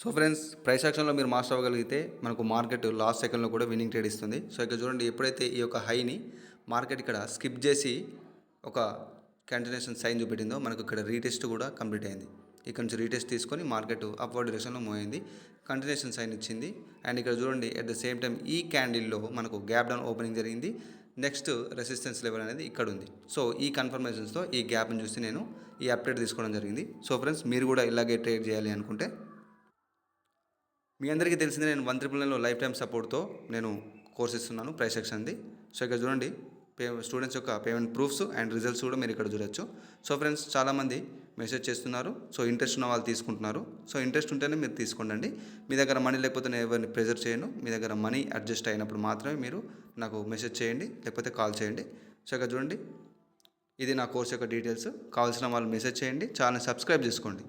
So friends, price యాక్షన్లో మీరు master అవ్వగలిగితే మనకు market last సెకండ్లో కూడా విన్నింగ్ ట్రేడ్ ఇస్తుంది. సో ఇక్కడ చూడండి, ఎప్పుడైతే ఈ యొక్క హైని మార్కెట్ ఇక్కడ స్కిప్ చేసి ఒక కంటిన్యూషన్ సైన్ చూపెట్టిందో మనకు ఇక్కడ రీటెస్ట్ కూడా కంప్లీట్ అయింది. ఇక్కడ నుంచి రీటెస్ట్ తీసుకొని మార్కెట్ అప్వర్డ్ డైరెక్షన్లో మూవ్ అయింది, కంటిన్యూషన్ సైన్ ఇచ్చింది. అండ్ ఇక్కడ చూడండి, అట్ ద సేమ్ టైం ఈ క్యాండిల్లో మనకు గ్యాప్ డౌన్ ఓపెనింగ్ జరిగింది. నెక్స్ట్ రెసిస్టెన్స్ లెవెల్ అనేది ఇక్కడ ఉంది. సో ఈ కన్ఫర్మేషన్స్తో ఈ గ్యాప్ని చూసి నేను ఈ అప్డేట్ తీసుకోవడం జరిగింది. సో ఫ్రెండ్స్, మీరు కూడా ఇలాగే ట్రేడ్ చేయాలి అనుకుంటే మీ అందరికీ తెలిసిందే, నేను 199లో లైఫ్ టైం సపోర్ట్తో నేను కోర్స్ ఇస్తున్నాను, ప్రైస్ యాక్షన్ది. సో ఇక్కడ చూడండి, స్టూడెంట్స్ యొక్క పేమెంట్ ప్రూఫ్స్ అండ్ రిజల్ట్స్ కూడా మీరు ఇక్కడ చూడొచ్చు. సో ఫ్రెండ్స్, చాలామంది మెసేజ్ చేస్తున్నారు. సో ఇంట్రెస్ట్ ఉన్న వాళ్ళు తీసుకుంటున్నారు. సో ఇంట్రెస్ట్ ఉంటేనే మీరు తీసుకోండి. మీ దగ్గర మనీ లేకపోతే నేను ఎవరిని ప్రెజర్ చేయను. మీ దగ్గర మనీ అడ్జస్ట్ అయినప్పుడు మాత్రమే మీరు నాకు మెసేజ్ చేయండి, లేకపోతే కాల్ చేయండి. సో ఇక్కడ చూడండి, ఇది నా కోర్స్ యొక్క డీటెయిల్స్. కావాల్సిన వాళ్ళు మెసేజ్ చేయండి, ఛానల్ సబ్స్క్రైబ్ చేసుకోండి.